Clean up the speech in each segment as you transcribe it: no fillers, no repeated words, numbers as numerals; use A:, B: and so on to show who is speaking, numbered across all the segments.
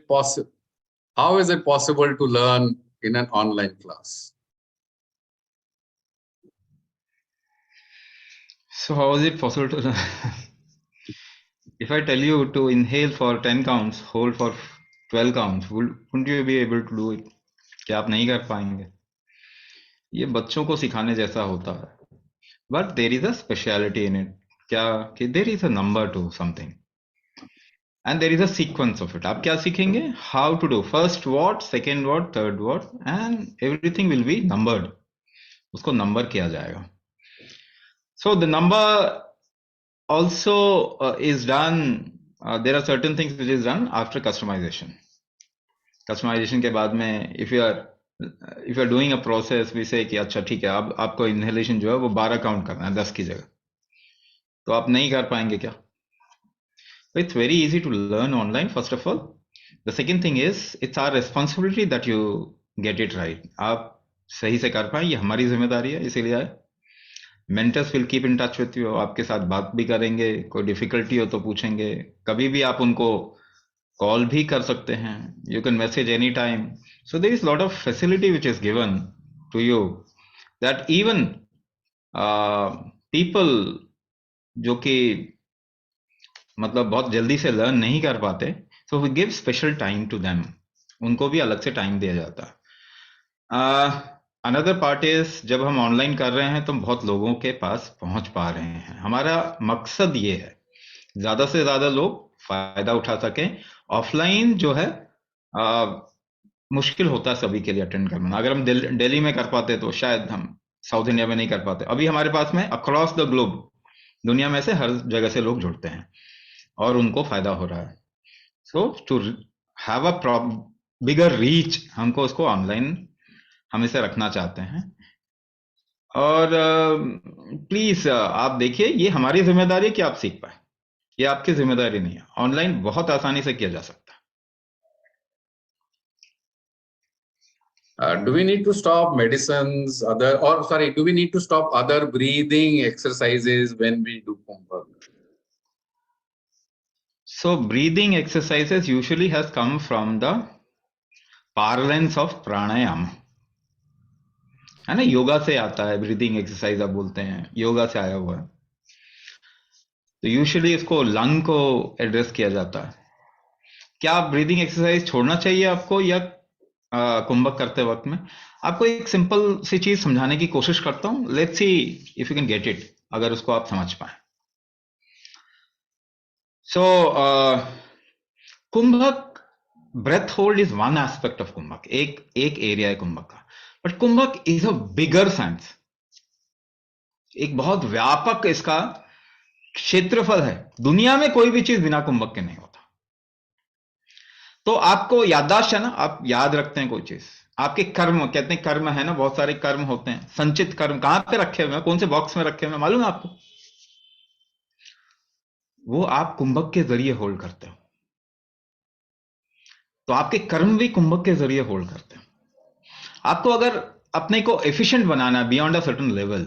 A: possible? How is it possible to learn in an online class?
B: So how is it possible to learn? If I tell you to inhale for 10 counts, hold for 12 counts, wouldn't you be able to do it? क्या आप नहीं कर पाएंगे? ये बच्चों को सिखाने जैसा होता है. But there is a speciality in it. क्या कि there is a number to something. And there is a sequence of it. आप क्या सीखेंगे? How to do first what, second what, third what, and everything will be numbered. उसको number किया जाएगा. So the number also is done. There are certain things which is done after customization. Customization के बाद में if you are doing a process, we say कि अच्छा ठीक है, अब आपको inhalation जो है वो 12 काउंट करना है 10 की जगह, तो आप नहीं कर पाएंगे क्या? It's very easy to learn online, first of all. The second thing is, it's our responsibility that you get it right. आप सही से कर पाए, ये हमारी जिम्मेदारी है, इसीलिए आए. Mentors will keep in touch with you, आपके साथ बात भी करेंगे, कोई डिफिकल्टी हो तो पूछेंगे, कभी भी आप उनको कॉल भी कर सकते हैं. You can message anytime. So there is a lot of facility which is given to you that even people जो कि मतलब बहुत जल्दी से लर्न नहीं कर पाते, so we give special time to them. उनको भी अलग से टाइम दिया जाता है. Another part is जब हम ऑनलाइन कर रहे हैं तो बहुत लोगों के पास पहुंच पा रहे हैं. हमारा मकसद ये है ज्यादा से ज्यादा लोग फायदा उठा सकें. ऑफलाइन जो है मुश्किल होता है सभी के लिए अटेंड करना. अगर हम दिल्ली में कर पाते तो शायद हम साउथ इंडिया में नहीं कर पाते. अभी हमारे पास में अक्रॉस द ग्लोब, दुनिया में से हर जगह से लोग जुड़ते हैं और उनको फायदा हो रहा है. So to have a bigger reach, हमको उसको ऑनलाइन हम इसे रखना चाहते हैं. और प्लीज आप देखिए, ये हमारी जिम्मेदारी है कि आप सीख पाए, ये आपकी जिम्मेदारी नहीं है. ऑनलाइन बहुत आसानी से किया जा सकता है.
A: Do we need to stop medicines, do we need to stop other breathing exercises when we do Kumbhak?
B: So breathing exercises usually has come from the parlance of pranayama. है ना, योगा से आता है. ब्रीदिंग एक्सरसाइज आप बोलते हैं, योगा से आया हुआ है. तो यूजुअली इसको लंग को एड्रेस किया जाता है. क्या ब्रीदिंग एक्सरसाइज छोड़ना चाहिए आपको या कुंभक करते वक्त में? आपको एक सिंपल सी चीज समझाने की कोशिश करता हूं. Let's see if you can get it, अगर उसको आप समझ पाए. So kumbhak, breath hold is one aspect of kumbhak, एक एरिया है कुंभक का. But kumbhak is a bigger science, एक बहुत व्यापक इसका क्षेत्रफल है. दुनिया में कोई भी चीज बिना कुंभक के नहीं होता. तो आपको याददाश्त है ना, आप याद रखते हैं कोई चीज. आपके कर्म, कहते हैं कर्म है ना, बहुत सारे कर्म होते हैं. संचित कर्म कहां पे रखे हुए हैं, कौन से बॉक्स में रखे हुए हैं, मालूम है आपको? वो आप कुंभक के जरिए होल्ड करते हो. तो आपके कर्म भी कुंभक के जरिए होल्ड करते हो. आपको अगर अपने को एफिशिएंट बनाना है बियॉन्ड अ सर्टेन लेवल,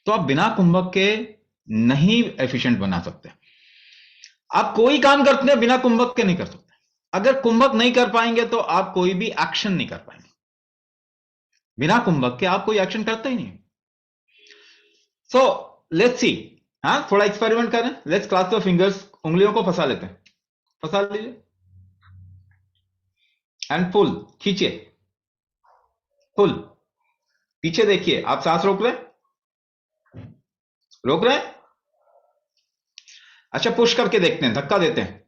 B: तो आप बिना कुंभक के नहीं एफिशिएंट बना सकते. आप कोई काम करते हैं बिना कुंभक के नहीं कर सकते. अगर कुंभक नहीं कर पाएंगे तो आप कोई भी एक्शन नहीं कर पाएंगे. बिना कुंभक के आप कोई एक्शन करते ही नहीं. सो लेट्स सी, हाँ थोड़ा एक्सपेरिमेंट करें. लेट्स क्लास द फिंगर्स, उंगलियों को फंसा लेते हैं. फंसा लीजिए एंड पुल, खींचिए, पुल. पीछे देखिए, आप सांस रोक रहे हैं, रोक रहे हैं. अच्छा पुश करके देखते हैं, धक्का देते हैं,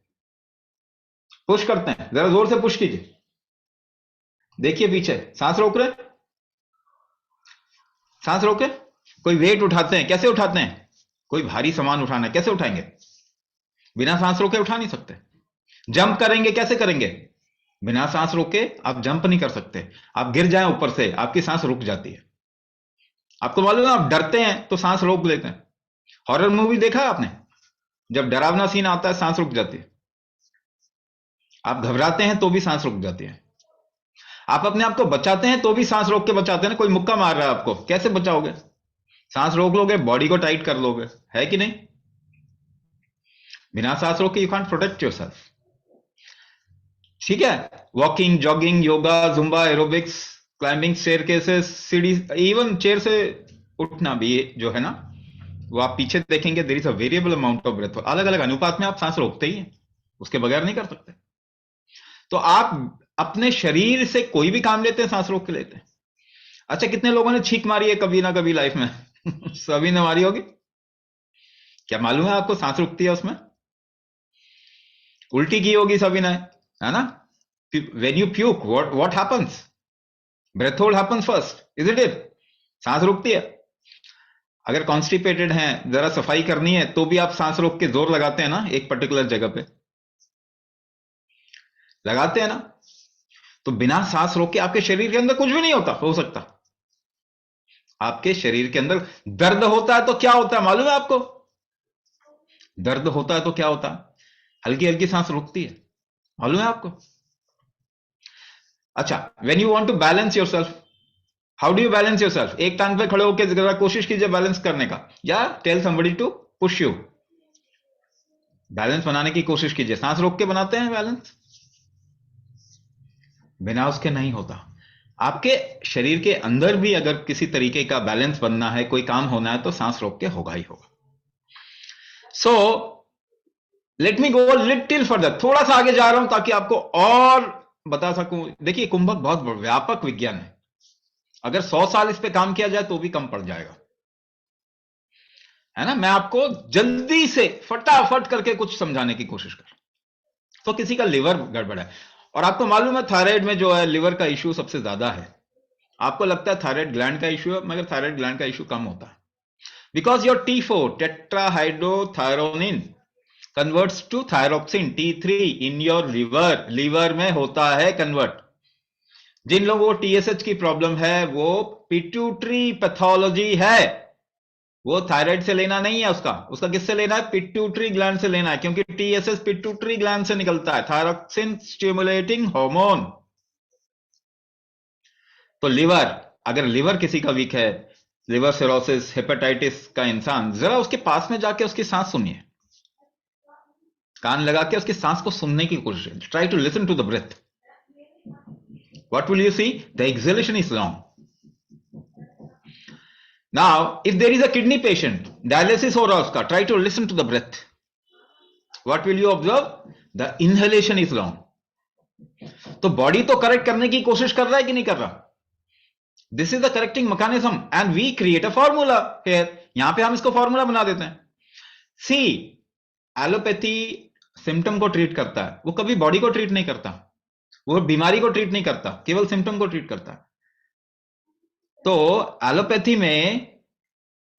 B: पुश करते हैं, जरा जोर से पुश कीजिए. देखिए पीछे, सांस रोक रहे हैं, सांस रोके. कोई वेट उठाते हैं, कैसे उठाते हैं? कोई भारी सामान उठाना है, कैसे उठाएंगे? बिना सांस रोके उठा नहीं सकते. जंप करेंगे, कैसे करेंगे? बिना सांस रोके आप जंप नहीं कर सकते. आप गिर जाएं ऊपर से, आपकी सांस रुक जाती है. आपको मालूम है, आप डरते हैं तो सांस रोक लेते हैं. हॉरर मूवी देखा है आपने? जब डरावना सीन आता है सांस रुक जाती है. आप घबराते हैं तो भी सांस रुक जाती है. आप अपने आप को बचाते हैं तो भी सांस रोक के बचाते हैं ना. कोई मुक्का मार रहा है आपको, कैसे बचाओगे? सांस रोक लोगे, बॉडी को टाइट कर लोगे, है कि नहीं? बिना सांस रोके यू कांट प्रोटेक्ट योरसेल्फ. ठीक है, walking, jogging, yoga, Zumba, aerobics, climbing staircases, सीढ़ी, इवन चेयर से उठना भी जो है ना, वो आप पीछे देखेंगे, there is a variable amount of breath, अलग अलग अनुपात में आप सांस रोकते ही हैं, उसके बगैर नहीं कर सकते। तो आप अपने शरीर से कोई भी काम लेते हैं, सांस रोक के लेते हैं। अच्छा, कितने लोगों ने छींक मारी है कभी ना कभी लाइफ में? सभी ने मारी होगी। क्या मालूम है आपको सांस रुकती है उसमें? उल्टी की होगी सभी ने, है ना? When you puke, what happens? Breath hold happens first, isn't it? सांस रुकती है। अगर कॉन्स्टिपेटेड हैं, जरा सफाई करनी है, तो भी आप सांस रोक के जोर लगाते हैं ना, एक पर्टिकुलर जगह पे लगाते हैं ना। तो बिना सांस रोक के आपके शरीर के अंदर कुछ भी नहीं हो सकता। आपके शरीर के अंदर दर्द होता है तो क्या होता है मालूम है आपको? दर्द होता है तो क्या होता है? हल्की हल्की सांस रुकती है, मालूम है आपको? अच्छा, when you want to balance yourself, how do you balance yourself? एक टांग पे खड़े होकर जरा कोशिश कीजिए बैलेंस करने का, या tell somebody to push you. Balance बनाने की कोशिश कीजिए, सांस रोक के बनाते हैं बैलेंस, बिना उसके नहीं होता। आपके शरीर के अंदर भी अगर किसी तरीके का बैलेंस बनना है, कोई काम होना है, तो सांस रोक के होगा ही होगा। So let me go little further, थोड़ा सा आगे जा रहा हूं ताकि आपको और बता सकूं। देखिए, कुंभक बहुत व्यापक विज्ञान है, अगर 100 साल इस पे काम किया जाए तो भी कम पड़ जाएगा, है ना? मैं आपको जल्दी से फटाफट करके कुछ समझाने की कोशिश कर। तो किसी का लिवर गड़बड़ है, और आपको मालूम है थायराइड में जो है लिवर का इश्यू सबसे ज्यादा है। आपको लगता है थायराइड ग्लैंड का इश्यू है, मगर थायराइड ग्लैंड का इश्यू कम होता है, because your T4 tetrahydrothyronine converts to thyroxine T3 in your liver, liver में होता है कन्वर्ट। जिन लोगों को TSH की प्रॉब्लम है, वो पिट्यूटरी पैथोलॉजी है, वो थायराइड से लेना नहीं है, उसका किससे लेना है? पिट्यूटरी ग्लैंड से लेना है, क्योंकि TSH पिट्यूटरी ग्लैंड से निकलता है, थायरोक्सिन स्टिमुलेटिंग हार्मोन। तो लिवर, अगर लिवर किसी का वीक है, लिवर सिरोसिस, हेपेटाइटिस का इंसान, जरा उसके पास में जाके उसकी सांस सुनिए, कान लगा के उसकी सांस को सुनने की कोशिश, try to listen to the breath. What will you see? The exhalation is long. Now, if there is a kidney patient, dialysis हो रहा है उसका, try to listen to the breath. What will you observe? The inhalation is long. तो body तो correct करने की कोशिश कर रहा है कि नहीं कर रहा? This is the correcting mechanism and we create a formula here. यहां पे हम इसको फॉर्मूला बना देते हैं। See, एलोपैथी सिम्टम को ट्रीट करता है, वो कभी बॉडी को ट्रीट नहीं करता, वो बीमारी को ट्रीट नहीं करता, केवल सिम्टम को ट्रीट करता है। तो एलोपैथी में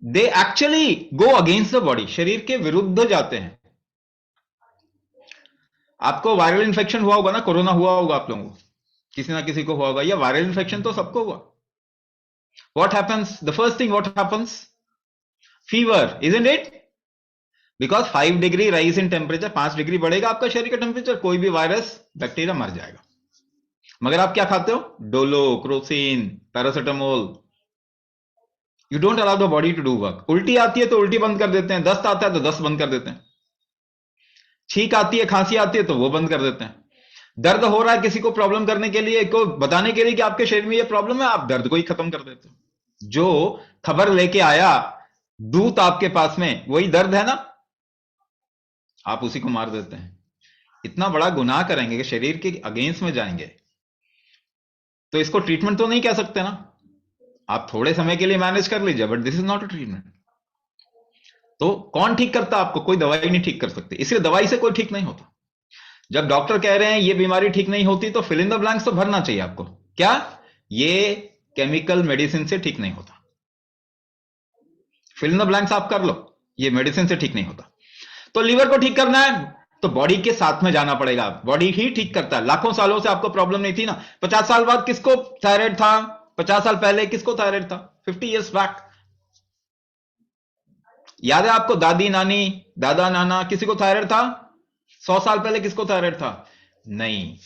B: they actually go against the body, शरीर के विरुद्ध जाते हैं। आपको वायरल इन्फेक्शन हुआ होगा ना, कोरोना हुआ होगा आप लोगों को, किसी ना किसी को हुआ होगा, या वायरल इन्फेक्शन तो सबको हुआ। What happens? The first thing what happens? Fever, isn't it? Because 5 degree rise in temperature, 5 degree बढ़ेगा आपका शरीर का टेम्परेचर, कोई भी वायरस बैक्टीरिया मर जाएगा। मगर आप क्या खाते हो? Dolo, Crocin, paracetamol. You don't allow the body to do work. उल्टी आती है तो उल्टी बंद कर देते हैं, दस्त आता है तो दस्त बंद कर देते हैं, छींक आती है, खांसी आती है तो वो बंद कर देते हैं। दर्द हो रहा है किसी को प्रॉब्लम करने के लिए, को बताने के लिए कि आपके शरीर में ये प्रॉब्लम है, आप दर्द को ही खत्म कर देते हो। जो खबर लेके आया दूत आपके पास में, वही दर्द है ना, आप उसी को मार देते हैं। इतना बड़ा गुनाह करेंगे कि शरीर के अगेंस्ट में जाएंगे, तो इसको ट्रीटमेंट तो नहीं कह सकते ना। आप थोड़े समय के लिए मैनेज कर लीजिए, but this is not a treatment. तो कौन ठीक करता आपको? कोई दवाई नहीं ठीक कर सकती, इसलिए दवाई से कोई ठीक नहीं होता। जब डॉक्टर कह रहे हैं ये बीमारी ठीक नहीं होती, तो फिल इन द ब्लैंक्स तो भरना चाहिए आपको। क्या? ये केमिकल मेडिसिन से ठीक नहीं होता। फिल इन द ब्लैंक्स आप कर लो, ये मेडिसिन से ठीक नहीं होता। तो लीवर को ठीक करना है तो बॉडी के साथ में जाना पड़ेगा, बॉडी ही ठीक करता है। लाखों सालों से आपको प्रॉब्लम नहीं थी ना। 50 साल बाद किसको थायराइड था? 50 साल पहले किसको थायराइड था? 50 years बैक। याद है आपको? दादी नानी, दादा नाना, किसी को थायराइड था? 100 साल पहले किसको थायराइड था? नहीं,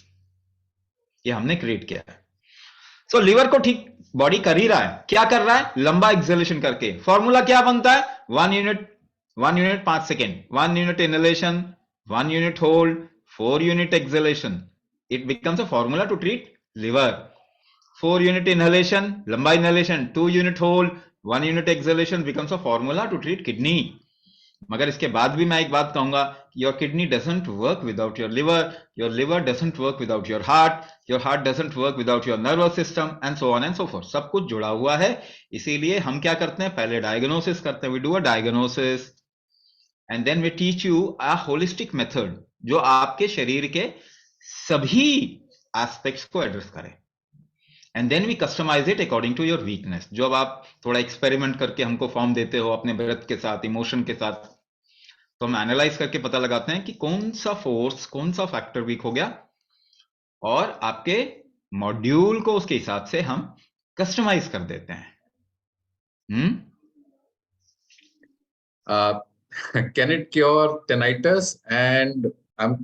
B: ये हमने क्रिएट किया है। सो लीवर को ठीक बॉडी कर ही रहा है। क्या कर रहा है? लंबा एक्सहेलेशन करके। फॉर्मूला क्या बनता है? 1 unit 5 second, 1 unit inhalation, 1 unit hold, 4 unit exhalation. It becomes a formula to treat liver. 4 unit inhalation, lamba inhalation, 2 unit hold, 1 unit exhalation becomes a formula to treat kidney. मगर इसके बाद भी मैं एक बात कहूंगा, your kidney doesn't work without your liver doesn't work without your heart doesn't work without your nervous system, and so on and so forth. सब कुछ जुड़ा हुआ है. इसीलिए हम क्या करते हैं, पहले डायग्नोसिस करते हैं. We do a diagnosis and then we teach you a holistic method जो आपके शरीर के सभी एस्पेक्ट्स को एड्रेस करे. And then we customise it according to your weakness. जो अब आप थोड़ा एक्सपेरिमेंट करके हमको फॉर्म देते हो अपने ब्रेथ के साथ, इमोशन के साथ, तो हम एनालाइज करके पता लगाते हैं कि कौन सा फोर्स, कौन सा फैक्टर वीक हो गया, और आपके मॉड्यूल को उसके हिसाब से हम कस्टमाइज कर देते हैं.
A: Can it cure tinnitus? And I'm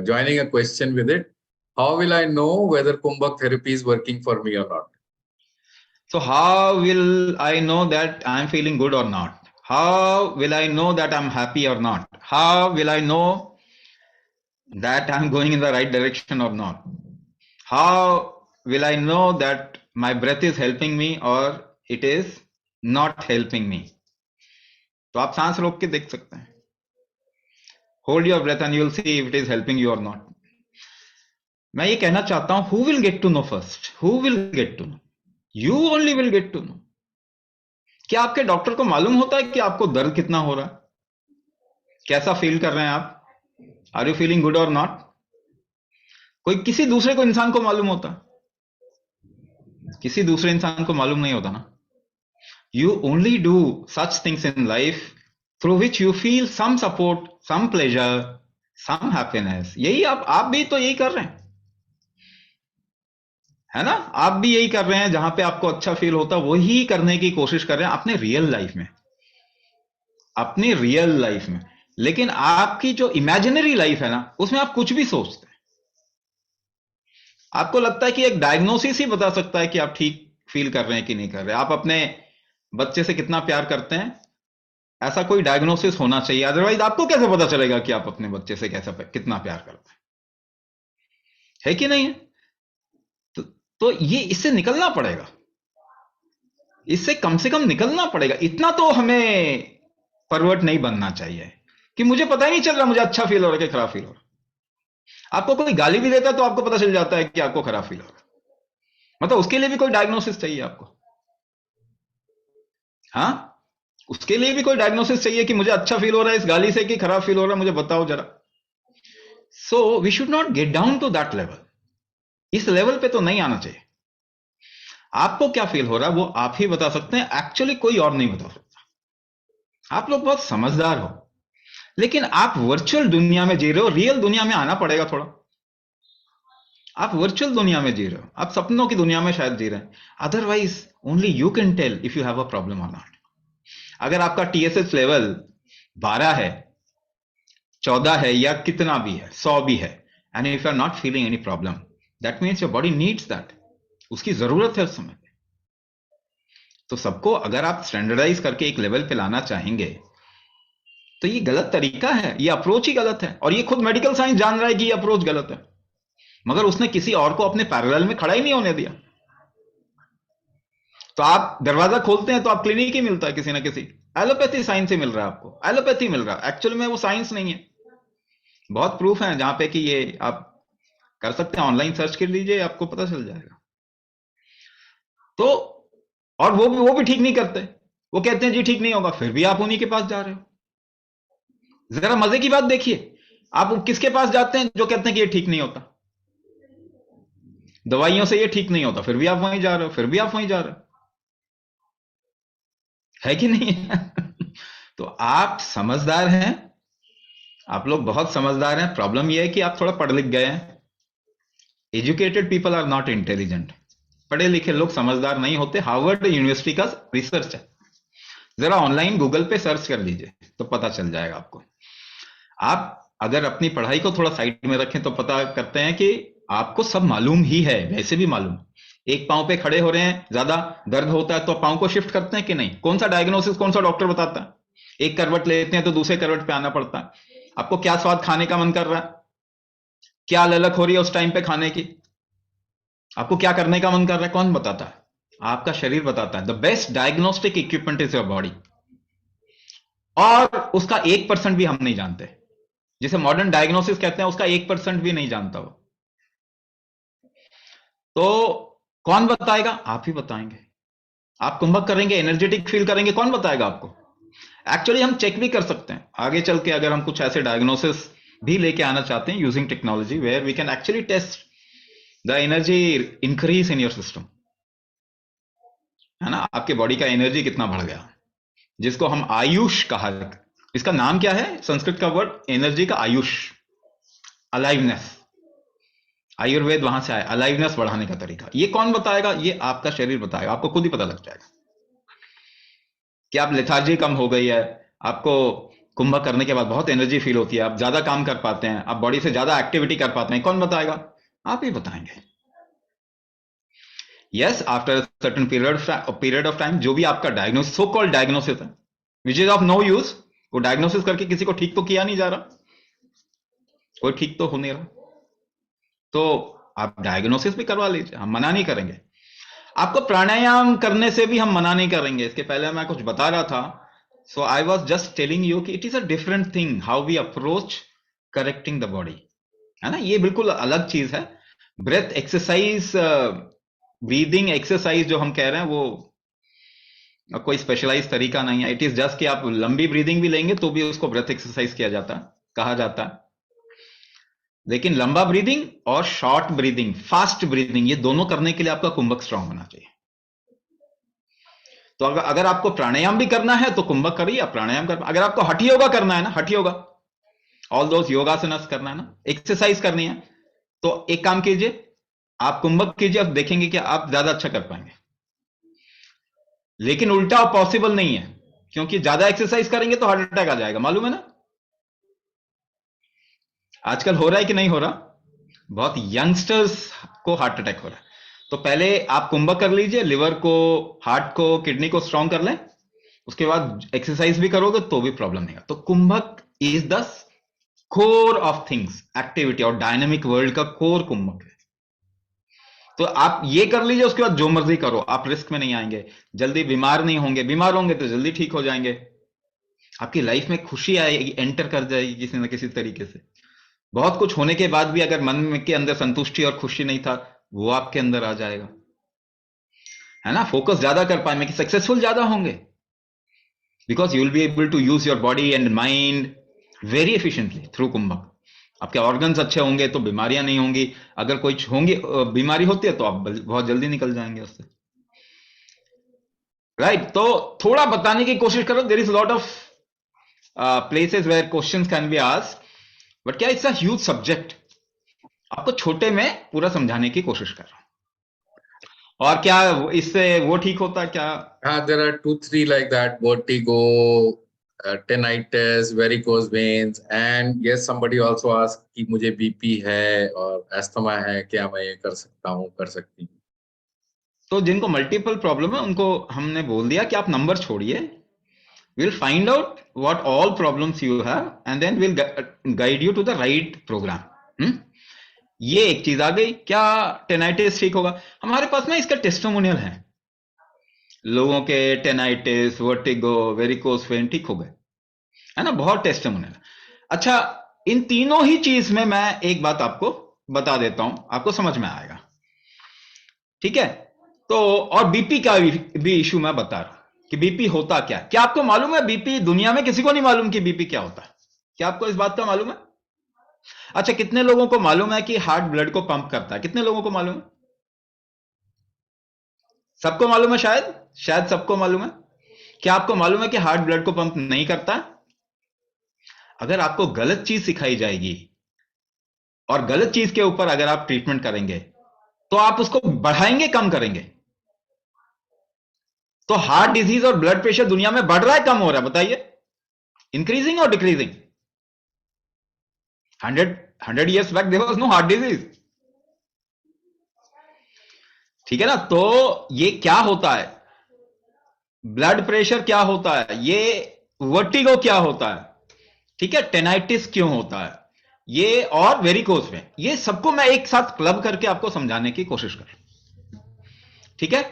A: joining a question with it. How will I know whether Kumbhak therapy is working for me or not?
B: So how will I know that I'm feeling good or not? How will I know that I'm happy or not? How will I know that I'm going in the right direction or not? How will I know that my breath is helping me or it is not helping me? तो आप सांस रोक के देख सकते हैं. Hold your breath and you'll see if it is helping you or not. मैं ये कहना चाहता हूं, who will get to know first? Who will get to know? You only will get to know. क्या आपके डॉक्टर को मालूम होता है कि आपको दर्द कितना हो रहा है, कैसा फील कर रहे हैं आप, आर यू फीलिंग गुड और नॉट? कोई किसी दूसरे को इंसान को मालूम होता? किसी दूसरे इंसान को मालूम नहीं होता ना. You only do such things in life through which you feel some support, some pleasure, some happiness. यही आप भी तो यही कर रहे हैं, है ना? आप भी यही कर रहे हैं. जहां पे आपको अच्छा फील होता है वही करने की कोशिश कर रहे हैं अपने रियल लाइफ में, अपनी रियल लाइफ में. लेकिन आपकी जो इमेजिनरी लाइफ है ना, उसमें आप कुछ भी सोचते हैं. आपको लगता है कि एक डायग्नोसिस ही बता सकता है कि आप ठीक फील कर रहे हैं कि नहीं कर रहे. आप अपने बच्चे से कितना प्यार करते हैं, ऐसा कोई डायग्नोसिस होना चाहिए. अदरवाइज आपको कैसे पता चलेगा कि आप अपने बच्चे से कितना प्यार करते हैं, है कि नहीं है? तो ये इससे निकलना पड़ेगा, इससे कम से कम निकलना पड़ेगा. इतना तो हमें परवर्ट नहीं बनना चाहिए कि मुझे पता ही नहीं चल रहा मुझे अच्छा फील हो रहा है कि खराब फील हो रहा है. आपको कोई गाली भी देता है तो आपको पता चल जाता है कि आपको खराब फील हो रहा है. मतलब उसके लिए भी कोई डायग्नोसिस चाहिए आपको. हाँ, उसके लिए भी कोई डायग्नोसिस चाहिए कि मुझे अच्छा फील हो रहा है इस गाली से कि खराब फील हो रहा है, मुझे बताओ जरा. So we should not get down to that level. इस लेवल पे तो नहीं आना चाहिए. आपको क्या फील हो रहा है वो आप ही बता सकते हैं, एक्चुअली कोई और नहीं बता सकता. आप लोग बहुत समझदार हो, लेकिन आप वर्चुअल दुनिया में जी रहे हो. रियल दुनिया में आना पड़ेगा थोड़ा. आप वर्चुअल दुनिया में जी रहे हो, आप सपनों की दुनिया में शायद जी रहे हैं. Otherwise only you can tell if you have a problem और नॉट. अगर आपका टीएसएच लेवल 12 है, 14 है, या कितना भी है, 100 भी है, and if you are not feeling any problem, that means your body needs that. उसकी जरूरत है उस समय पे. तो सबको अगर आप स्टैंडर्डाइज करके एक लेवल पे लाना चाहेंगे तो ये गलत तरीका है, ये अप्रोच ही गलत है. और ये खुद मेडिकल साइंस जान रहा है कि ये अप्रोच गलत है, मगर उसने किसी और को अपने पैरेलल में खड़ा ही नहीं होने दिया. तो आप दरवाजा खोलते हैं तो आप क्लिनिक ही मिलता है किसी ना किसी. एलोपैथी साइंस ही मिल रहा है आपको, एलोपैथी मिल रहा है. एक्चुअल में वो साइंस नहीं है. बहुत प्रूफ है जहां पे कि ये आप कर सकते हैं, ऑनलाइन सर्च कर लीजिए, आपको पता चल जाएगा. तो और वो भी ठीक नहीं करते. वो कहते हैं जी ठीक नहीं होगा, फिर भी आप उन्हीं के पास जा रहे हो. जरा मजे की बात देखिए, आप किसके पास जाते हैं जो कहते हैं कि ये ठीक नहीं होता, दवाइयों से ये ठीक नहीं होता, फिर भी आप वहीं जा रहे हो, फिर भी आप वहीं जा रहे हो, है कि नहीं है? तो आप समझदार हैं, आप लोग बहुत समझदार हैं. प्रॉब्लम यह है कि आप थोड़ा पढ़ लिख गए हैं. Educated people are not intelligent. पढ़े लिखे लोग समझदार नहीं होते. हार्वर्ड यूनिवर्सिटी का रिसर्च है, जरा ऑनलाइन गूगल पे सर्च कर लीजिए तो पता चल जाएगा आपको. आप अगर अपनी पढ़ाई को थोड़ा साइड में रखें तो पता करते हैं कि आपको सब मालूम ही है. वैसे भी मालूम, एक पांव पे खड़े हो रहे हैं, ज्यादा दर्द होता है तो पांव को शिफ्ट करते हैं कि नहीं. कौन सा डायग्नोसिस कौन सा डॉक्टर बताता है? एक करवट लेते हैं तो दूसरे करवट पे आना पड़ता है. आपको क्या स्वाद खाने का मन कर रहा है, क्या ललक हो रही है उस टाइम पे खाने की, आपको क्या करने का मन कर रहा है, कौन बताता है? आपका शरीर बताता है। The best diagnostic equipment is your body, और उसका 1% भी हम नहीं जानते, जिसे मॉडर्न डायग्नोसिस कहते हैं, उसका 1% भी नहीं जानता वो। तो कौन बताएगा? आप ही बताएंगे। आप कुंभक करेंगे, एनर्जेटिक फील करेंगे, कौन बताएगा आपको? एक्चुअली हम चेक भी कर सकते हैं आगे चल के, अगर हम कुछ ऐसे डायग्नोसिस भी लेके आना चाहते हैं using technology, where we can actually test the energy increase in your system, है ना, आपके बॉडी का एनर्जी कितना बढ़ गया, जिसको हम आयुष कहा। इसका नाम क्या है? संस्कृत का वर्ड एनर्जी का आयुष, अलाइवनेस। आयुर्वेद वहां से आया, अलाइवनेस बढ़ाने का तरीका। ये कौन बताएगा? ये आपका शरीर बताएगा, आपको खुद ही पता लग जाएगा कि आप लेथार्जी कम हो गई है, आपको कुंभक करने के बाद बहुत एनर्जी फील होती है, आप ज्यादा काम कर पाते हैं, आप बॉडी से ज्यादा एक्टिविटी कर पाते हैं। कौन बताएगा? आप ही बताएंगे। Yes, after certain period of time, जो भी आपका डायग्नोसिस, सो कॉल्ड डायग्नोसिस है, which is of no use, वो डायग्नोसिस करके किसी को ठीक तो किया नहीं जा रहा, कोई ठीक तो हो नहीं रहा, तो आप डायग्नोसिस भी करवा लीजिए, हम मना नहीं करेंगे। आपको प्राणायाम करने से भी हम मना नहीं करेंगे। इसके पहले मैं कुछ बता रहा था, so I was just telling you कि it is a different thing how we approach correcting the body, है ना, ये बिल्कुल अलग चीज है। ब्रेथ एक्सरसाइज, ब्रीदिंग एक्सरसाइज जो हम कह रहे हैं, वो कोई स्पेशलाइज तरीका नहीं है। इट इज जस्ट कि आप लंबी ब्रीदिंग भी लेंगे तो भी उसको ब्रेथ एक्सरसाइज किया जाता है, कहा जाता है। लेकिन लंबा ब्रीदिंग और शॉर्ट ब्रीदिंग, फास्ट ब्रीदिंग, ये दोनों करने के लिए आपका कुंभक स्ट्रांग होना चाहिए। तो अगर आपको प्राणायाम भी करना है तो कुंभक करिए, आप प्राणायाम कर। अगर आपको हठ योगा करना है ना, हठ योगा, ऑल दोस योगासनस करना है ना, एक्सरसाइज करनी है, तो एक काम कीजिए, आप कुंभक कीजिए, आप देखेंगे कि आप ज्यादा अच्छा कर पाएंगे। लेकिन उल्टा पॉसिबल नहीं है, क्योंकि ज्यादा एक्सरसाइज करेंगे तो हार्ट अटैक आ जाएगा, मालूम है ना। आजकल हो रहा है कि नहीं हो रहा? बहुत यंगस्टर्स को हार्ट अटैक हो रहा है। तो पहले आप कुंभक कर लीजिए, लिवर को, हार्ट को, किडनी को स्ट्रांग कर लें, उसके बाद एक्सरसाइज भी करोगे तो भी प्रॉब्लम नहीं है। तो kumbhak is the core of things, activity और डायनेमिक वर्ल्ड का कोर कुंभक है। तो आप ये कर लीजिए, उसके बाद जो मर्जी करो, आप रिस्क में नहीं आएंगे, जल्दी बीमार नहीं होंगे, बीमार होंगे तो जल्दी ठीक हो जाएंगे, आपकी लाइफ में खुशी आएगी, एंटर कर जाएगी किसी ना किसी तरीके से। बहुत कुछ होने के बाद भी अगर मन के अंदर संतुष्टि और खुशी नहीं था, वो आपके अंदर आ जाएगा, है ना। फोकस ज्यादा कर पाएंगे, कि सक्सेसफुल ज्यादा होंगे, because you will be able to use your body and mind very efficiently through kumbhak. आपके ऑर्गन्स अच्छे होंगे तो बीमारियां नहीं होंगी, अगर कोई होंगी, बीमारी होती है तो आप बहुत जल्दी निकल जाएंगे उससे, राइट। तो थोड़ा बताने की कोशिश करो, there is lot of places where questions can be asked, but क्या इट्स अ ह्यूज सब्जेक्ट, आपको छोटे में पूरा समझाने की कोशिश कर रहा हूं। और क्या इससे वो ठीक होता है क्या?
A: There are 2-3 like that: vertigo, tinnitus, varicose veins, and yes, somebody also asked कि मुझे बीपी है और अस्थमा है, क्या मैं ये कर सकता हूँ, कर सकती हूँ?
B: तो जिनको मल्टीपल प्रॉब्लम है उनको हमने बोल दिया कि आप नंबर छोड़िए, will find out what all problems you have and then will guide you to the right program. ये एक चीज आ गई। क्या टेनाइटिस ठीक होगा? हमारे पास ना इसका टेस्टिमोनियल है, लोगों के टेनाइटिस, वर्टिगो, वेरिकोस वेन ठीक हो गए, है ना, बहुत टेस्टिमोनियल। अच्छा, इन तीनों ही चीज में मैं एक बात आपको बता देता हूं, आपको समझ में आएगा, ठीक है। तो और बीपी का भी इशू मैं बता रहा हूं कि बीपी होता क्या। क्या आपको मालूम है बीपी? दुनिया में किसी को नहीं मालूम कि बीपी क्या होता है। क्या आपको इस बात का मालूम है? अच्छा, कितने लोगों को मालूम है कि हार्ट ब्लड को पंप करता है? कितने लोगों को मालूम है? सबको मालूम है? शायद सबको मालूम है। क्या आपको मालूम है कि हार्ट ब्लड को पंप नहीं करता? अगर आपको गलत चीज सिखाई जाएगी और गलत चीज के ऊपर अगर आप ट्रीटमेंट करेंगे तो आप उसको बढ़ाएंगे, कम करेंगे? तो हार्ट डिजीज और ब्लड प्रेशर दुनिया में बढ़ रहा है, कम हो रहा है? बताइए, इंक्रीजिंग और decreasing? 100 years back there was no heart disease, ठीक है ना। तो ये क्या होता है, ब्लड प्रेशर क्या होता है, ये वर्टिगो क्या होता है, ठीक है, टेनाइटिस क्यों होता है, ये और वेरिकोज में, ये सबको मैं एक साथ क्लब करके आपको समझाने की कोशिश कर, ठीक है।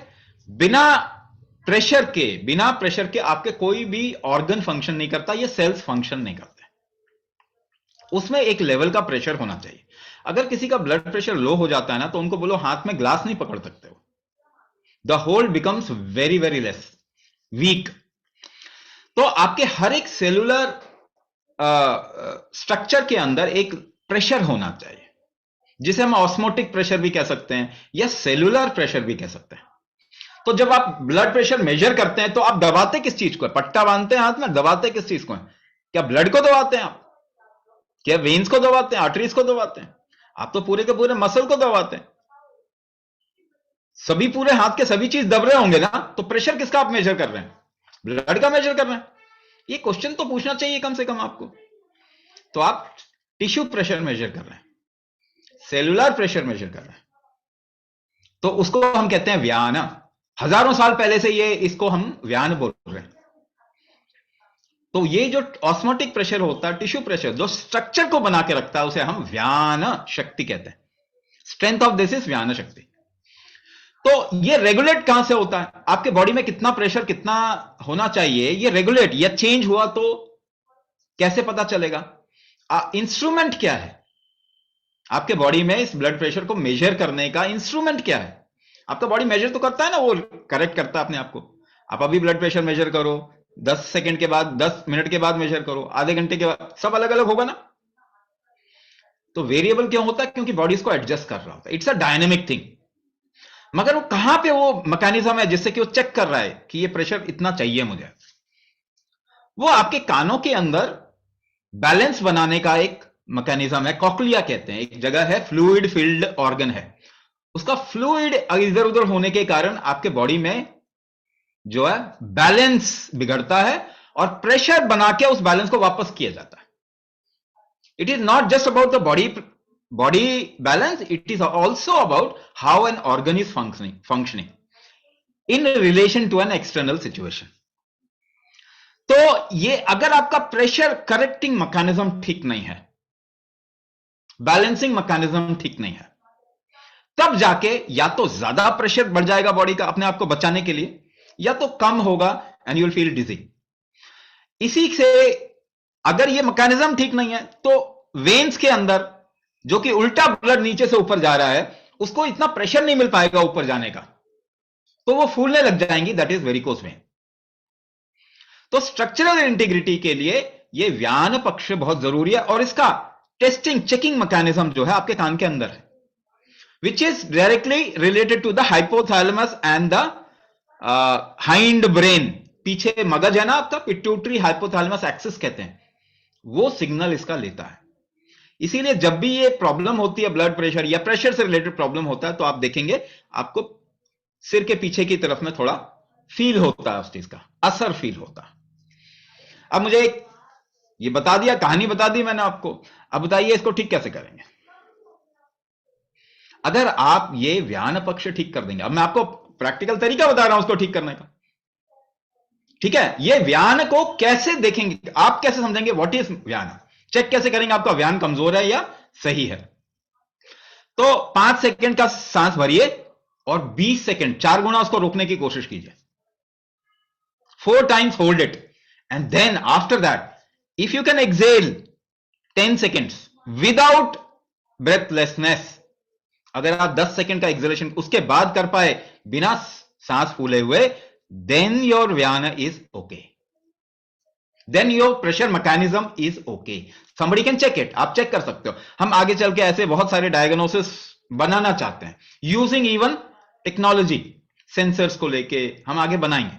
B: बिना प्रेशर के आपके कोई भी ऑर्गन फंक्शन नहीं करता, ये सेल्स फंक्शन नहीं करते, उसमें एक लेवल का प्रेशर होना चाहिए। अगर किसी का ब्लड प्रेशर लो हो जाता है ना, तो उनको बोलो हाथ में ग्लास नहीं पकड़ सकते हो, the hold becomes very very less weak. तो आपके हर एक सेलुलर स्ट्रक्चर के अंदर एक प्रेशर होना चाहिए, जिसे हम ऑस्मोटिक प्रेशर भी कह सकते हैं या सेलुलर प्रेशर भी कह सकते हैं। तो जब आप ब्लड प्रेशर मेजर करते हैं तो आप दबाते किस चीज को है? पट्टा बांधते हैं हाथ में, दबाते किस चीज को है? क्या ब्लड को दबाते हैं आप? क्या वेन्स को दबाते हैं, आर्टरीज को दबाते हैं? आप तो पूरे के पूरे मसल को दबाते हैं। सभी पूरे हाथ के सभी चीज दब रहे होंगे ना, तो प्रेशर किसका आप मेजर कर रहे हैं? ब्लड का मेजर कर रहे हैं। ये क्वेश्चन तो पूछना चाहिए कम से कम आपको। तो आप टिश्यू प्रेशर मेजर कर रहे हैं, सेलुलर प्रेशर मेजर कर रहे हैं, तो उसको हम कहते हैं व्यान। हजारों साल पहले से ये इसको हम व्यान बोल रहे हैं। तो ये जो ऑस्मोटिक प्रेशर होता है, टिश्यू प्रेशर, जो स्ट्रक्चर को बना के रखता है, उसे हम व्यान शक्ति कहते हैं। स्ट्रेंथ ऑफ दिस इज व्यान शक्ति। तो ये रेगुलेट कहां से होता है? आपके बॉडी में कितना प्रेशर कितना होना चाहिए, ये रेगुलेट या चेंज हुआ तो कैसे पता चलेगा? इंस्ट्रूमेंट क्या है आपके बॉडी में? इस ब्लड प्रेशर को मेजर करने का इंस्ट्रूमेंट क्या है? आपका बॉडी मेजर तो करता है ना, वो करेक्ट करता है अपने आप को। आप अभी ब्लड प्रेशर मेजर करो, 10 सेकंड के बाद, 10 मिनट के बाद मेजर करो, आधे घंटे के बाद, सब अलग अलग होगा ना। तो वेरिएबल क्यों होता है? क्योंकि बॉडी इसको एडजस्ट कर रहा होता है। It's a dynamic thing. मगर वो कहां पे वो मैकेनिज्म है जिससे कि वो चेक कर रहा है कि ये प्रेशर इतना चाहिए मुझे? वो आपके कानों के अंदर बैलेंस बनाने का एक मैकेनिज्म है, कॉक्लिया कहते हैं। एक जगह है, फ्लूइड फील्ड ऑर्गन है, उसका फ्लूइड इधर उधर होने के कारण आपके बॉडी में जो है बैलेंस बिगड़ता है और प्रेशर बना के उस बैलेंस को वापस किया जाता है। It is not just about the body balance, it is also about how an organ is functioning in relation to an external situation. तो ये अगर आपका प्रेशर करेक्टिंग मैकेनिज्म ठीक नहीं है, बैलेंसिंग मैकेनिज्म ठीक नहीं है, तब जाके या तो ज्यादा प्रेशर बढ़ जाएगा बॉडी का अपने आप को बचाने के लिए, या तो कम होगा एंड यू विल फील डिजी। इसी से अगर ये मैकेनिज्म ठीक नहीं है तो वेन्स के अंदर जो कि उल्टा ब्लड नीचे से ऊपर जा रहा है, उसको इतना प्रेशर नहीं मिल पाएगा ऊपर जाने का, तो वो फूलने लग जाएंगी। That is varicose vein. तो स्ट्रक्चरल इंटीग्रिटी के लिए ये व्यान पक्ष बहुत जरूरी है, और इसका टेस्टिंग चेकिंग मैकेनिज्म जो है आपके कान के अंदर है, which is directly related to the hypothalamus and the hind brain। पीछे मगज है ना आपका, पिट्यूटरी हाइपोथैलेमस एक्सिस कहते हैं, वो सिग्नल इसका लेता है। इसीलिए जब भी ये प्रॉब्लम होती है, ब्लड प्रेशर या प्रेशर से रिलेटेड प्रॉब्लम होता है, तो आप देखेंगे आपको सिर के पीछे की तरफ में थोड़ा फील होता है, उस चीज का असर फील होता है। अब मुझे ये बता दिया, कहानी बता दी मैंने आपको, अब बताइए इसको ठीक कैसे करेंगे? अगर आप ये व्यान पक्ष ठीक कर देंगे, अब मैं आपको प्रैक्टिकल तरीका बता रहा हूं उसको ठीक करने का, ठीक है? ये व्यान को कैसे देखेंगे, आप कैसे समझेंगे व्हाट इज व्यान? चेक कैसे करेंगे आपका व्यान कमजोर है या सही है? तो 5 सेकंड का सांस भरिए और 20 सेकंड 4 गुना उसको रोकने की कोशिश कीजिए। 4 times hold it, and then after that if you can exhale 10 seconds without breathlessness, अगर आप 10 सेकंड का एक्सेलेशन उसके बाद कर पाए बिना सांस फूले हुए, देन योर व्यान is okay, then your pressure mechanism is okay. Somebody can check it, आप चेक कर सकते हो। हम आगे चल के ऐसे बहुत सारे डायग्नोसिस बनाना चाहते हैं, यूजिंग इवन टेक्नोलॉजी, सेंसर्स को लेके हम आगे बनाएंगे,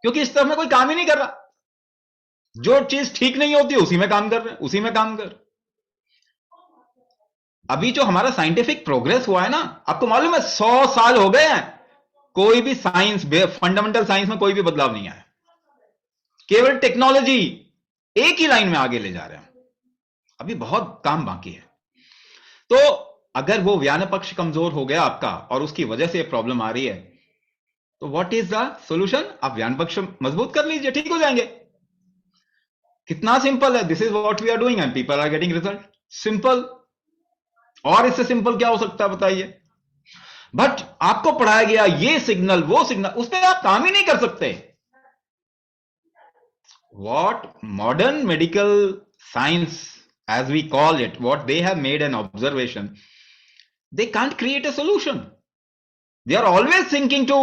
B: क्योंकि इस तरफ में कोई काम ही नहीं कर रहा। जो चीज ठीक नहीं होती उसी में काम कर रहे हैं, उसी में काम कर। अभी जो हमारा साइंटिफिक प्रोग्रेस हुआ है ना, आपको मालूम है 100 साल हो गए हैं, कोई भी साइंस, फंडामेंटल साइंस में कोई भी बदलाव नहीं आया। केवल टेक्नोलॉजी एक ही लाइन में आगे ले जा रहे हैं, अभी बहुत काम बाकी है। तो अगर वो व्यान पक्ष कमजोर हो गया आपका और उसकी वजह से प्रॉब्लम आ रही है, तो व्हाट इज द सॉल्यूशन? आप व्यान पक्ष मजबूत कर लीजिए, ठीक हो जाएंगे। कितना सिंपल है। This is what we are doing and people are getting result. Simple. और इससे सिंपल क्या हो सकता है बताइए? बट आपको पढ़ाया गया ये सिग्नल वो सिग्नल, उस पर आप काम ही नहीं कर सकते। What modern medical science, as we call it, what they have made an observation, they can't create a solution. They are always thinking to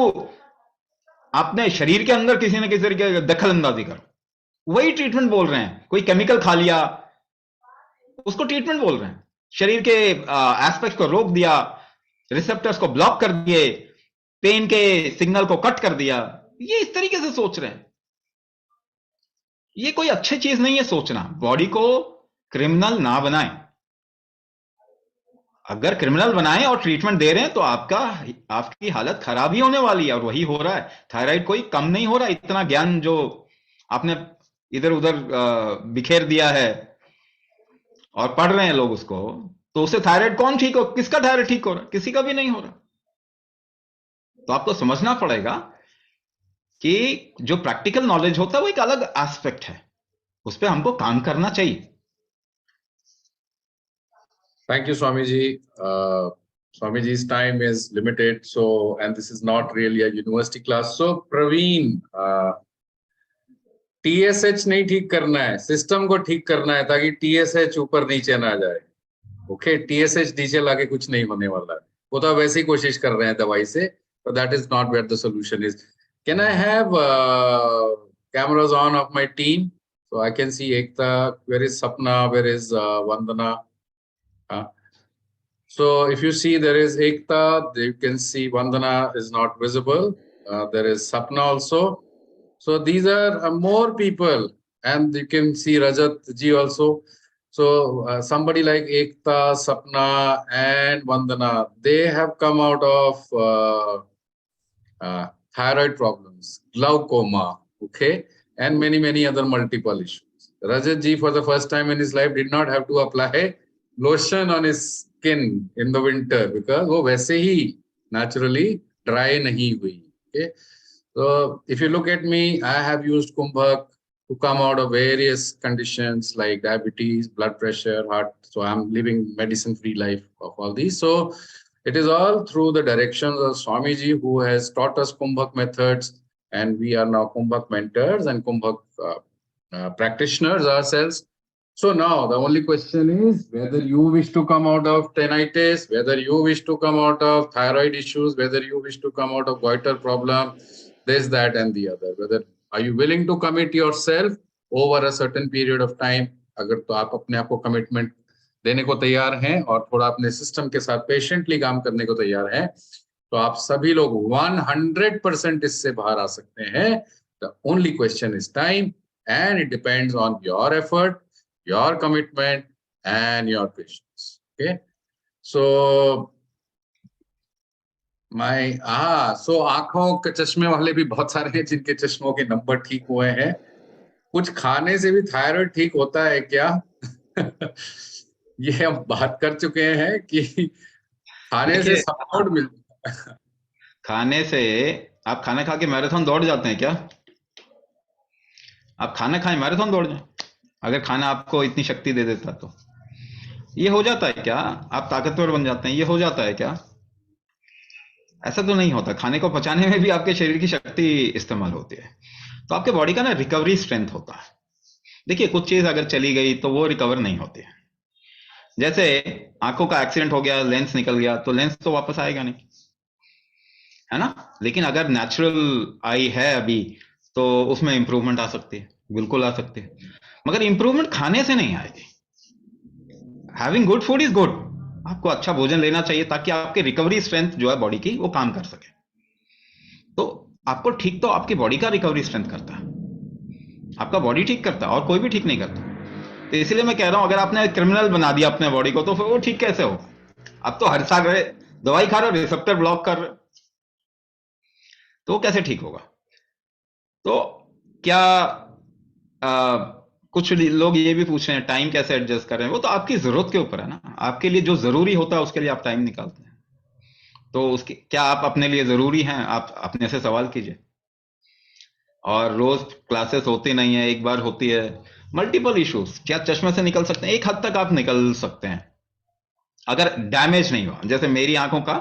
B: अपने शरीर के अंदर किसी न किसी तरीके की दखल अंदाजी करो। वही ट्रीटमेंट बोल रहे हैं। कोई केमिकल खा लिया, उसको ट्रीटमेंट बोल रहे हैं। शरीर के एस्पेक्ट को रोक दिया, रिसेप्टर्स को ब्लॉक कर दिए, पेन के सिग्नल को कट कर दिया। ये इस तरीके से सोच रहे हैं। ये कोई अच्छी चीज नहीं है सोचना। बॉडी को क्रिमिनल ना बनाएं। अगर क्रिमिनल बनाएं और ट्रीटमेंट दे रहे हैं तो आपकी हालत खराब ही होने वाली है, और वही हो रहा है। थायराइड कोई कम नहीं हो रहा। इतना ज्ञान जो आपने इधर उधर बिखेर दिया है और पढ़ रहे हैं लोग उसको, तो उससे थायराइड कौन ठीक हो? किसका थायराइड ठीक हो रहा है? किसी का भी नहीं हो रहा। तो आपको समझना पड़ेगा कि जो प्रैक्टिकल नॉलेज होता है वो एक अलग एस्पेक्ट है, उस पर हमको काम करना चाहिए।
A: Thank you, Swamiji. Swamiji's time is limited, so and this is not really a university class. So, Praveen, TSH नहीं ठीक करना है, सिस्टम को ठीक करना है ताकि TSH ऊपर नीचे ना जाए। ओके, TSH नीचे लाके कुछ नहीं होने वाला है। वो तो वैसे ही कोशिश कर रहे हैं दवाई से, but that is not where the solution is. Can I have cameras on of my team so I can see Ekta? Where is Sapna? Where is Vandana? So if you see, there is Ekta, you can see Vandana is not visible. There is Sapna also. So these are more people, and you can see Rajat ji also. So somebody like Ekta, Sapna, and Vandana, they have come out of thyroid problems, glaucoma, okay, and many other multiple issues. Rajat ji, for the first time in his life, did not have to apply lotion on his skin in the winter because वो वैसे ही naturally dry नहीं हुई. Okay, so if you look at me, I have used Kumbhak to come out of various conditions like diabetes, blood pressure, heart. So I'm living medicine-free life of all these. So it is all through the directions of Swamiji, who has taught us Kumbhak methods, and we are now Kumbhak mentors and Kumbhak practitioners ourselves. So now the only question is whether you wish to come out of tinnitus, whether you wish to come out of thyroid issues, whether you wish to come out of goiter problem, this, that, and the other. Whether are you willing to commit yourself over a certain period of time? अगर तो आप अपने आप को commitment देने को तैयार हैं और थोड़ा अपने सिस्टम के साथ पेशेंटली काम करने को तैयार हैं, तो आप सभी लोग 100% इससे बाहर आ सकते हैं. The only question is time, and it depends on your effort, your commitment, and your patience. Okay, so so आंखों के चश्मे वाले भी बहुत सारे हैं जिनके चश्मों के नंबर ठीक हुए हैं. कुछ खाने से भी थायराइड ठीक होता है क्या? ये हम बात कर चुके हैं कि खाने से सपोर्ट मिलता है.
B: खाने से आप खाना खा के मैराथन दौड़ जाते हैं क्या? आप खाना खाएं मैराथन दौड़ जाएं, अगर खाना आपको इतनी शक्ति दे देता तो ये हो जाता है क्या? आप ताकतवर बन जाते हैं, ये हो जाता है क्या? ऐसा तो नहीं होता. खाने को पचाने में भी आपके शरीर की शक्ति इस्तेमाल होती है. तो आपके बॉडी का ना रिकवरी स्ट्रेंथ होता है. देखिए, कुछ चीज अगर चली गई तो वो रिकवर नहीं होती है. जैसे आंखों का एक्सीडेंट हो गया, लेंस निकल गया, तो लेंस तो वापस आएगा नहीं, है ना? लेकिन अगर नेचुरल आई है अभी, तो उसमें इंप्रूवमेंट आ सकती है, बिल्कुल आ सकती है. मगर इंप्रूवमेंट खाने से नहीं आएगी. Having good food is good. आपको अच्छा भोजन लेना चाहिए ताकि आपकी रिकवरी स्ट्रेंथ जो है बॉडी की वो काम कर सके. तो आपको ठीक तो आपकी बॉडी का रिकवरी स्ट्रेंथ करता है, आपका बॉडी ठीक करता है, और कोई भी ठीक नहीं करता. तो इसलिए मैं कह रहा हूं, अगर आपने क्रिमिनल बना दिया अपने बॉडी को, तो फिर वो ठीक कैसे होगा? आप तो हर साल दवाई खा रहे हो, रिसेप्टर ब्लॉक कर रहे हो, तो कैसे ठीक होगा? तो क्या कुछ लोग ये भी पूछ रहे हैं टाइम कैसे एडजस्ट कर रहे हैं. वो तो आपकी जरूरत के ऊपर है ना. आपके लिए जो जरूरी होता है उसके लिए आप टाइम निकालते हैं. तो उसके क्या आप अपने लिए जरूरी हैं? आप अपने से सवाल कीजिए. और रोज क्लासेस होती नहीं है, एक बार होती है, मल्टीपल इश्यूज क्या चश्मे से निकल सकते हैं? एक हद तक आप निकल सकते हैं अगर डैमेज नहीं हुआ। जैसे मेरी आंखों का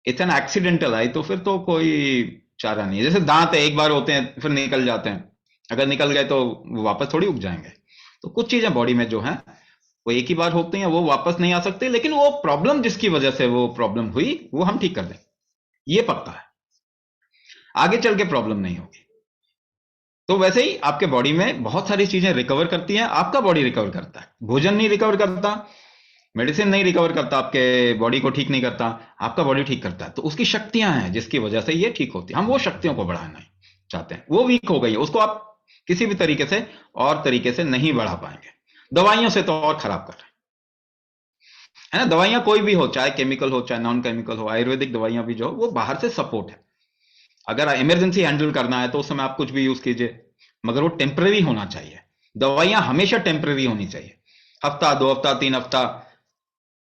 B: इट्स एन एक्सीडेंटल आई, तो फिर तो कोई चारा नहीं है। जैसे दांत है, एक बार होते हैं फिर निकल जाते हैं, अगर निकल गए तो वो वापस थोड़ी उग जाएंगे। तो कुछ चीजें बॉडी में जो है वो एक ही बार होती हैं, वो वापस नहीं आ सकती, लेकिन वो प्रॉब्लम जिसकी वजह से वो प्रॉब्लम हुई वो हम ठीक कर दें, ये पक्का है, आगे चल के प्रॉब्लम नहीं होगी। तो वैसे ही आपके बॉडी में बहुत सारी चीजें रिकवर करती हैं, आपका बॉडी रिकवर करता है, भोजन नहीं रिकवर करता, मेडिसिन नहीं रिकवर करता, आपके बॉडी को ठीक नहीं करता, आपका बॉडी ठीक करता है। तो उसकी शक्तियां हैं जिसकी वजह से ये ठीक होती है। हम वो शक्तियों को बढ़ाना चाहते हैं, वो वीक हो गई है, उसको आप किसी भी तरीके से और तरीके से नहीं बढ़ा पाएंगे, दवाइयों से तो और खराब कर रहे हैं, है ना। दवाइयां कोई भी हो, चाहे केमिकल हो चाहे नॉन केमिकल हो, आयुर्वेदिक दवाइयां भी जो वो बाहर से सपोर्ट है। अगर इमरजेंसी हैंडल करना है तो उस समय आप कुछ भी यूज कीजिए, मगर वो टेम्पररी होना चाहिए। दवाइयां हमेशा टेम्पररी होनी चाहिए, हफ्ता 2 हफ्ता 3 हफ्ता,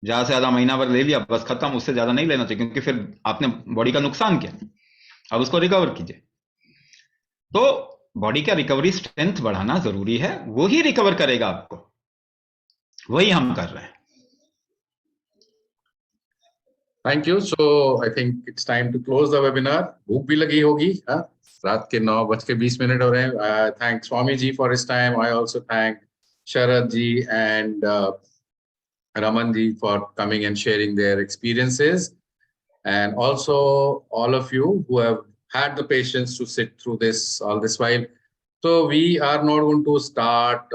B: ज्यादा से ज्यादा महीना भर ले लिया बस खत्म, उससे ज्यादा नहीं लेना चाहिए, क्योंकि फिर आपने बॉडी का नुकसान किया। अब उसको रिकवर कीजिए। तो बॉडी का रिकवरी स्ट्रेंथ बढ़ाना जरूरी है, वो ही रिकवर करेगा आपको, वही हम कर रहे हैं।
A: Thank you. So I think it's time to close the webinar. भूख भी लगी होगी, हाँ, रात के 9:20 हो रहे हैं। Thank Swami ji for his time. I also thank Sharad ji and Raman ji for coming and sharing their experiences, and also all of you who have had the patience to sit through this all this while. So we are not going to start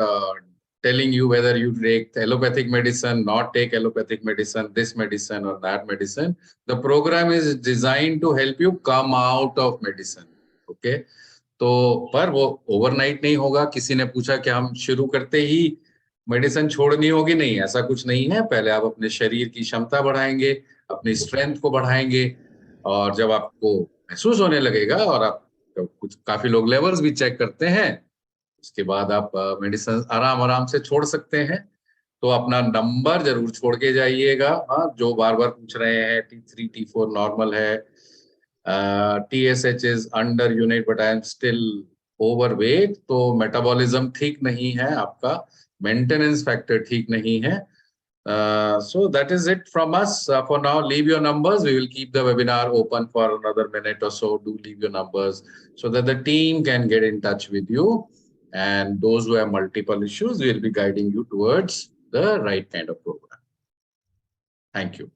A: telling you whether you take allopathic medicine, not take allopathic medicine, this medicine or that medicine. The program is designed to help you come out of medicine. Okay. तो पर वो overnight नहीं होगा। किसी ने पूछा कि हम शुरू करते ही मेडिसिन छोड़नी होगी, नहीं, ऐसा कुछ नहीं है। पहले आप अपने शरीर की क्षमता बढ़ाएंगे, अपनी स्ट्रेंथ को बढ़ाएंगे, और जब आपको महसूस होने लगेगा और आप कुछ काफी लोग लेवल्स भी चेक करते हैं, उसके बाद आप मेडिसिन आराम आराम से छोड़ सकते हैं। तो अपना नंबर जरूर छोड़ के जाइएगा। हाँ, जो बार बार पूछ रहे हैं T3 T4 नॉर्मल है, TSH is under unit but I am still overweight, तो मेटाबॉलिज्म ठीक नहीं है आपका, मेंटेनेंस फैक्टर ठीक नहीं है। So that is it from us for now. Leave your numbers. We will keep the webinar open for another minute or so. Do leave your numbers so that the team can get in touch with you. And those who have multiple issues, we will be guiding you towards the right kind of program. Thank you.